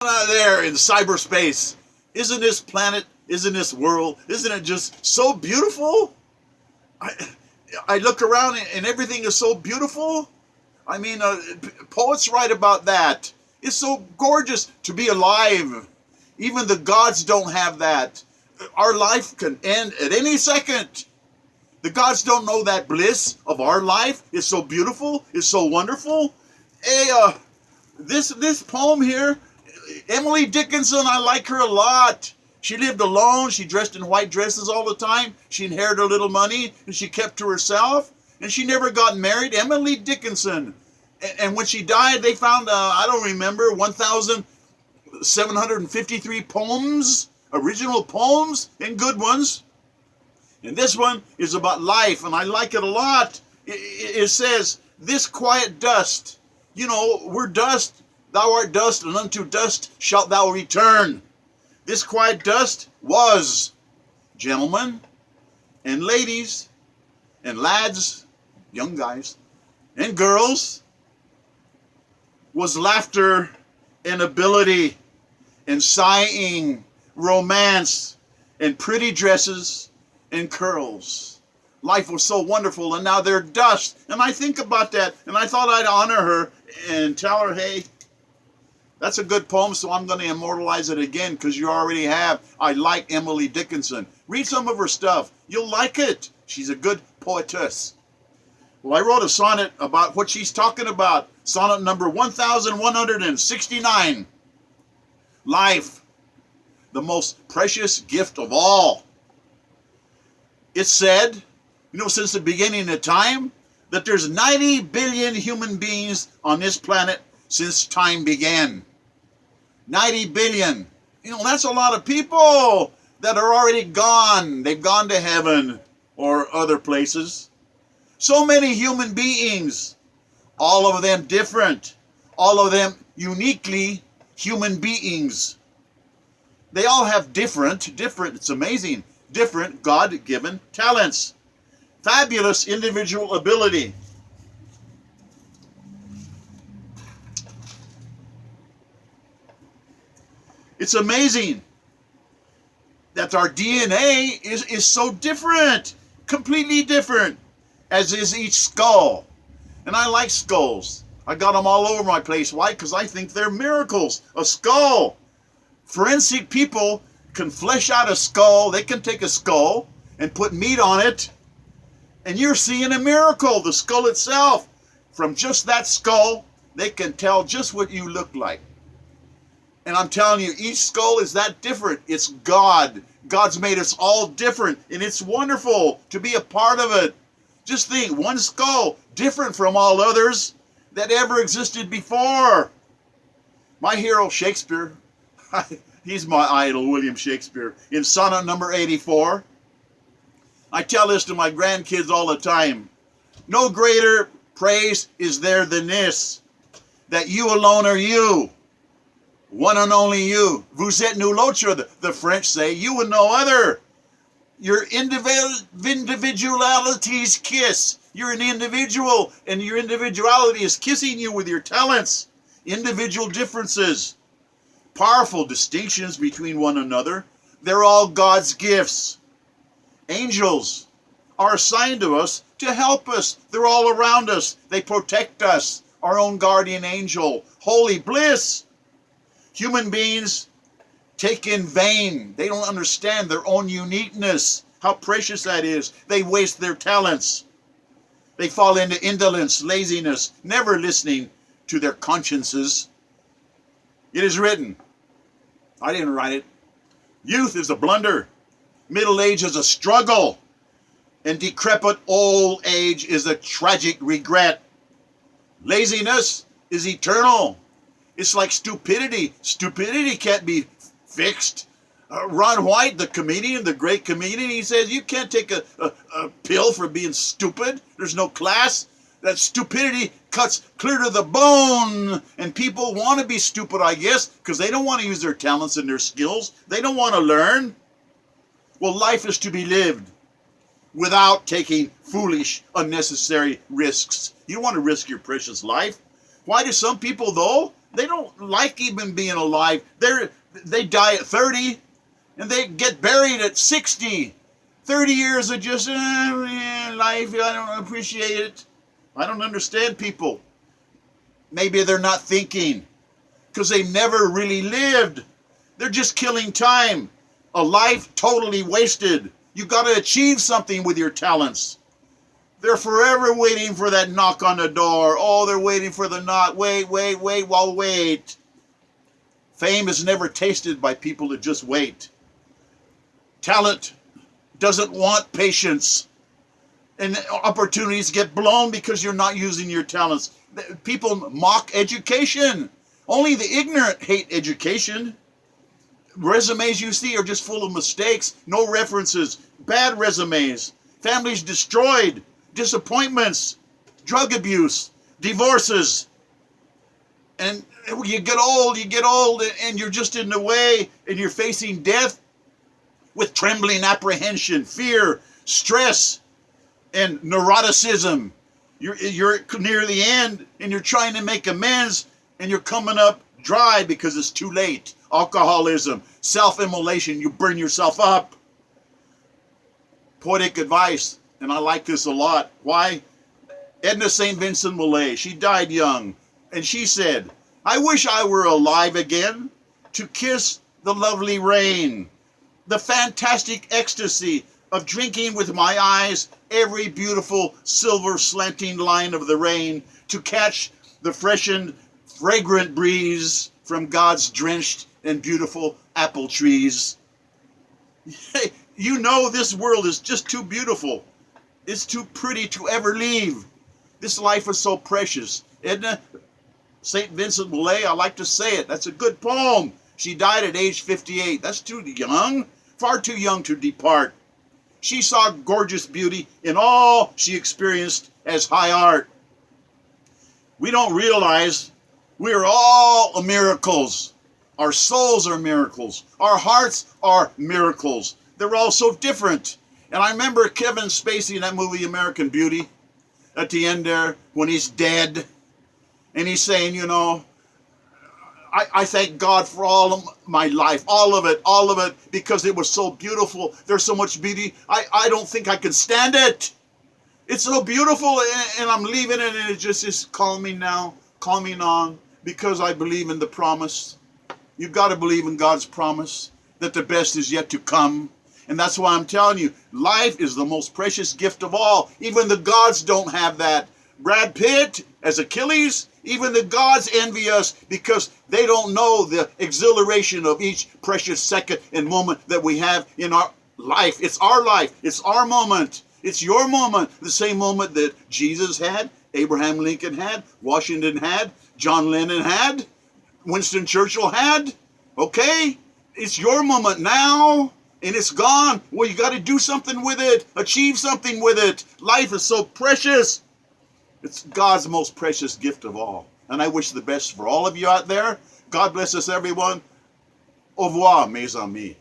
Out there in cyberspace. Isn't this planet, isn't this world, isn't it just so beautiful? I, I look around and everything is so beautiful. I mean, poets write about that. It's so gorgeous to be alive. Even the gods don't have that. Our life can end at any second. The gods don't know that bliss of our life. It's so beautiful. It's so wonderful. Hey, this poem here, Emily Dickinson, I like her a lot. She lived alone. She dressed in white dresses all the time. She inherited a little money and she kept to herself. And she never got married. Emily Dickinson. And when she died, they found, I don't remember, 1,753 poems, original poems, and good ones. And this one is about life, and I like it a lot. It says, this quiet dust. You know, we're dust. Thou art dust, and unto dust shalt thou return. This quiet dust was, gentlemen and ladies and lads, young guys and girls, was laughter and ability and sighing, romance and pretty dresses and curls. Life was so wonderful, and now they're dust. And I think about that, and I thought I'd honor her and tell her, hey, that's a good poem, so I'm going to immortalize it again because you already have. I like Emily Dickinson. Read some of her stuff. You'll like it. She's a good poetess. Well, I wrote a sonnet about what she's talking about. Sonnet number 1169. Life, the most precious gift of all. It's said, since the beginning of time, that there's 90 billion human beings on this planet since time began. 90 billion. That's a lot of people that are already gone. They've gone to heaven or other places. So many human beings, all of them different, all of them uniquely human beings. They all have different, it's amazing, different God-given talents. Fabulous individual ability. It's amazing that our DNA is so different, completely different, as is each skull. And I like skulls. I got them all over my place. Why? Because I think they're miracles. A skull. Forensic people can flesh out a skull. They can take a skull and put meat on it. And you're seeing a miracle. The skull itself. From just that skull, they can tell just what you look like. And I'm telling you, each skull is that different. It's God. God's made us all different. And it's wonderful to be a part of it. Just think, one skull, different from all others that ever existed before. My hero, Shakespeare, he's my idol, William Shakespeare. In sonnet number 84, I tell this to my grandkids all the time. No greater praise is there than this, that you alone are you. One and only you. Vous êtes nul autre, the French say, you and no other. Your individuality's kiss. You're an individual, and your individuality is kissing you with your talents. Individual differences. Powerful distinctions between one another. They're all God's gifts. Angels are assigned to us to help us. They're all around us. They protect us. Our own guardian angel. Holy bliss. Human beings take in vain. They don't understand their own uniqueness, how precious that is. They waste their talents. They fall into indolence, laziness, never listening to their consciences. It is written, I didn't write it, youth is a blunder, middle age is a struggle, and decrepit old age is a tragic regret. Laziness is eternal. It's like stupidity. Stupidity can't be fixed. Ron White, the comedian, the great comedian, he says you can't take a pill for being stupid. There's no class. That stupidity cuts clear to the bone. And people want to be stupid, I guess, because they don't want to use their talents and their skills. They don't want to learn. Well, life is to be lived without taking foolish, unnecessary risks. You don't want to risk your precious life. Why do some people, though, They don't like even being alive. They die at 30 and they get buried at 60. 30 years of just life. I don't appreciate it. I don't understand people. Maybe they're not thinking because they never really lived. They're just killing time. A life totally wasted. You got to achieve something with your talents. They're forever waiting for that knock on the door. Oh, they're waiting for the knock. Wait. Fame is never tasted by people that just wait. Talent doesn't want patience. And opportunities get blown because you're not using your talents. People mock education. Only the ignorant hate education. Resumes you see are just full of mistakes, no references, bad resumes, families destroyed, disappointments, drug abuse, divorces. And you get old, and you're just in the way, and you're facing death with trembling apprehension, fear, stress, and neuroticism. You're near the end, and you're trying to make amends, and you're coming up dry because it's too late. Alcoholism, self-immolation, you burn yourself up. Poetic advice, and I like this a lot. Why? Edna St. Vincent Millay, she died young, and she said, "I wish I were alive again to kiss the lovely rain, the fantastic ecstasy of drinking with my eyes every beautiful silver slanting line of the rain, to catch the freshened, fragrant breeze from God's drenched and beautiful apple trees." You know this world is just too beautiful. It's too pretty to ever leave. This life is so precious. Edna St. Vincent Millay, I like to say it. That's a good poem. She died at age 58. That's too young. Far too young to depart. She saw gorgeous beauty in all she experienced as high art. We don't realize we are all miracles. Our souls are miracles. Our hearts are miracles. They're all so different. And I remember Kevin Spacey in that movie American Beauty, at the end there, when he's dead, and he's saying, you know, I thank God for all of my life, all of it, because it was so beautiful. There's so much beauty. I don't think I can stand it. It's so beautiful, and I'm leaving it, and it just is calming now, calming on, because I believe in the promise. You've got to believe in God's promise that the best is yet to come. And that's why I'm telling you, life is the most precious gift of all. Even the gods don't have that. Brad Pitt as Achilles, even the gods envy us because they don't know the exhilaration of each precious second and moment that we have in our life. It's our life. It's our moment. It's your moment. The same moment that Jesus had, Abraham Lincoln had, Washington had, John Lennon had, Winston Churchill had. Okay? It's your moment now. And it's gone. Well, you got to do something with it. Achieve something with it. Life is so precious. It's God's most precious gift of all. And I wish the best for all of you out there. God bless us, everyone. Au revoir, mes amis.